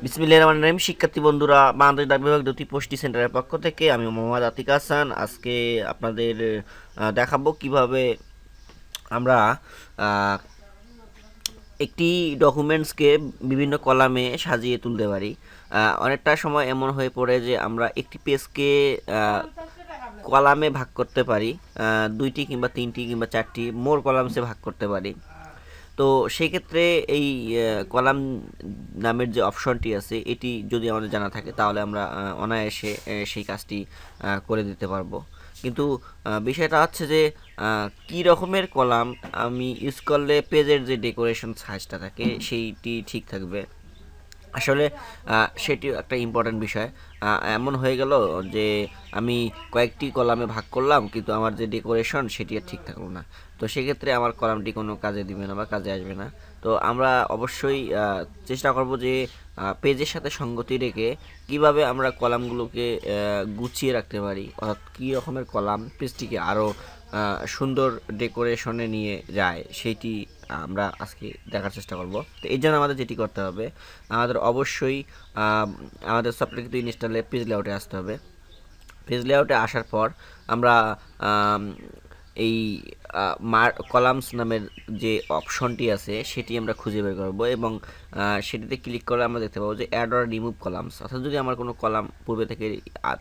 বিসমিল্লাহির রহমানির রহিম। শিক্ষার্থী বন্ধুরা, বাংলাদেশ ডাক বিভাগ দ্যুতি পুষ্টি সেন্টারের পক্ষ থেকে আমি মোহাম্মদ আতিক হাসান আজকে আপনাদের দেখাবো কিভাবে আমরা আহ, একটি ডকুমেন্টসকে বিভিন্ন কলামে সাজিয়ে তুলতে পারি। অনেকটা সময় এমন হয়ে পড়ে যে আমরা একটি পেজকে কলামে ভাগ করতে পারি, দুইটি কিংবা তিনটি কিংবা চারটি মোর কলামসে ভাগ করতে পারি। তো সেই ক্ষেত্রে এই কলাম নামের যে অপশনটি আছে এটি যদি আমাদের জানা থাকে তাহলে আমরা অনায়াসে সেই কাজটি করে দিতে পারবো। কিন্তু বিষয়টা হচ্ছে যে কী রকমের কলাম আমি ইউজ করলে পেজের যে ডেকোরেশন সাইজটা থাকে সেইটি ঠিক থাকবে। আসলে সেটি একটা ইম্পর্ট্যান্ট বিষয়। এমন হয়ে গেল যে আমি কয়েকটি কলামে ভাগ করলাম কিন্তু আমার যে ডেকোরেশন সেটি আর ঠিক থাকলো না। তো সেক্ষেত্রে আমার কলামটি কোনো কাজে দিবে না বা কাজে আসবে না। তো আমরা অবশ্যই চেষ্টা করব যে পেজের সাথে সঙ্গতি রেখে কিভাবে আমরা কলামগুলোকে গুছিয়ে রাখতে পারি, অর্থাৎ কী রকমের কলাম পেজটিকে আরও সুন্দর ডেকোরেশনে নিয়ে যায় সেইটি আমরা আজকে দেখার চেষ্টা করব। তো এই জন্য আমাদের যেটি করতে হবে, আমাদের অবশ্যই আমাদের সফটওয়্যার কিন্তু ইনস্টলে পেজ লেআউটে আসতে হবে। পেজ লেআউটে আসার পর আমরা এই কলামস নামের যে অপশনটি আছে সেটি আমরা খুঁজে বের করব এবং সেটিতে ক্লিক করে আমরা দেখতে পাবো যে অ্যাড অর রিমুভ কলামস, অর্থাৎ যদি আমার কোনো কলাম পূর্বে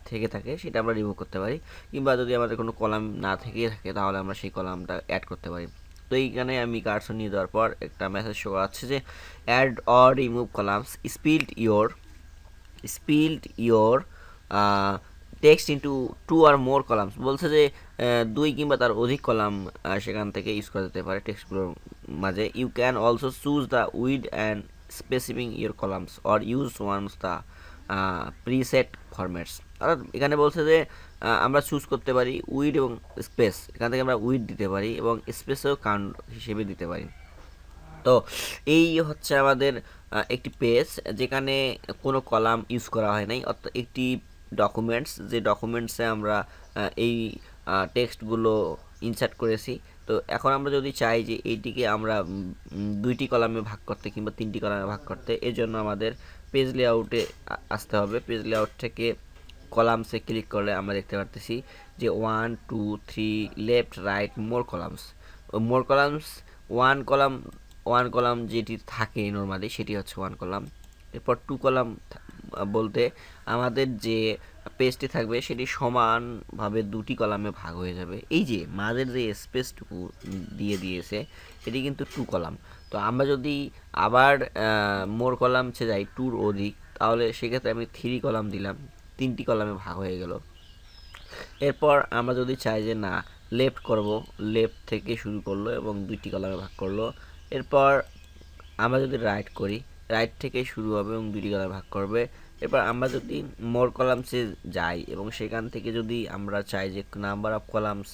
থেকে থাকে সেটা আমরা রিমুভ করতে পারি, কিংবা যদি আমাদের কোনো কলাম না থেকে থাকে তাহলে আমরা সেই কলামটা অ্যাড করতে পারি। তো এইখানে আমি কার্সর নিয়ে যাওয়ার পর একটা মেসেজ শো আছে যে add or remove columns spilled your text into two or more columns. বলছে যে দুই কিংবা তার অধিক কলাম সেখান থেকে ইউজ করা যেতে পারে টেক্সটগুলোর মাঝে। You can also choose the width and specifying your columns or use ones the preset formats. অর্থাৎ এখানে বলছে যে আমরা চুজ করতে পারি উইড এবং স্পেস, এখান থেকে আমরা উইড দিতে পারি এবং স্পেসেও কাউন্ট হিসেবে দিতে পারি। তো এই হচ্ছে আমাদের একটি পেজ যেখানে কোনো কলাম ইউজ করা হয় নাই, অর্থাৎ একটি ডকুমেন্টস যে ডকুমেন্টসে আমরা এই টেক্সটগুলো ইনসার্ট করেছি। তো এখন আমরা যদি চাই যে এইটিকে আমরা দুইটি কলামে ভাগ করতে কিংবা তিনটি কলামে ভাগ করতে, এর জন্য আমাদের পেজ লেআউটে আসতে হবে। পেজ লেআউট থেকে কলামসে ক্লিক করলে আমরা দেখতে পারতেছি যে 1 2 3 লেফট রাইট মোর কলামস ওয়ান কলাম যেটি থাকে নর্মালি সেটি হচ্ছে ওয়ান কলাম। এরপর টু কলাম বলতে আমাদের যে পেজটি থাকবে সেটি সমানভাবে দুটি কলামে ভাগ হয়ে যাবে। এই যে মাঝের যে স্পেসটুকু দিয়েছে এটি কিন্তু টু কলাম। তো আমরা যদি আবার মোর কলামসে যাই টুর অধিক, তাহলে সেক্ষেত্রে আমি থ্রি কলাম দিলাম, তিনটি কলামে ভাগ হয়ে গেল। এরপর আমরা যদি চাই যে না লেফট করব, লেফট থেকে শুরু করলো এবং দুইটি কলামে ভাগ করলো। এরপর আমরা যদি রাইট করি, রাইট থেকে শুরু হবে এবং দুইটি কলামে ভাগ করবে। এরপর আমরা যদি মোর কলামসে যাই এবং সেখান থেকে যদি আমরা চাই যে নাম্বার অফ কলামস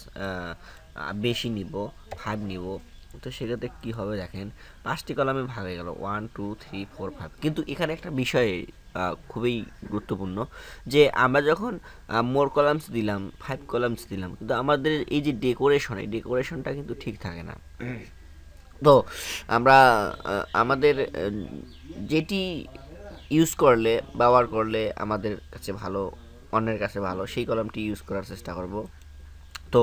বেশি নিব, 5 নিব, তো সেক্ষেত্রে কী হবে দেখেন, 5টি কলামে ভাগ হয়ে গেল 1 2 3 4 5। কিন্তু এখানে একটা বিষয় খুবই গুরুত্বপূর্ণ যে আমরা যখন মোর কলামস দিলাম, 5 কলামস দিলাম, কিন্তু আমাদের এই যে এই ডেকোরেশনটা কিন্তু ঠিক থাকে না। তো আমরা আমাদের যেটি ইউজ করলে ব্যবহার করলে আমাদের কাছে ভালো, অন্যের কাছে ভালো, সেই কলামটি ইউজ করার চেষ্টা করব। তো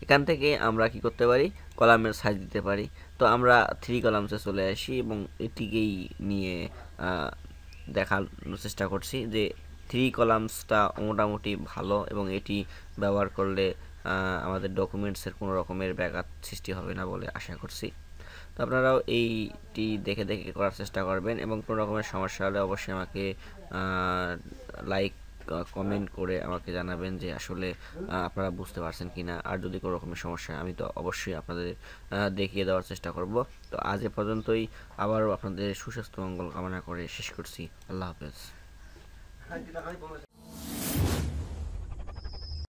এখান থেকে আমরা কি করতে পারি, কলামের সাইজ দিতে পারি। তো আমরা থ্রি কলামসে চলে আসি এবং এটিকেই নিয়ে দেখানোর চেষ্টা করছি যে থ্রি কলামসটা মোটামুটি ভালো এবং এটি ব্যবহার করলে আমাদের ডকুমেন্টসের কোনো রকমের ব্যাঘাত সৃষ্টি হবে না বলে আশা করছি। তো আপনারাও এইটি দেখে দেখে করার চেষ্টা করবেন এবং কোনো রকমের সমস্যা হলে অবশ্যই আমাকে লাইক কমেন্ট করে আমাকে জানাবেন যে আসলে আপনারা বুঝতে পারছেন কি না। আর যদি কোনো রকমের সমস্যা আমি তো অবশ্যই আপনাদের দেখিয়ে দেওয়ার চেষ্টা করব। তো আজ এ পর্যন্তই, আবারও আপনাদের সুস্বাস্থ্য মঙ্গল কামনা করে শেষ করছি। আল্লাহ হাফেজ।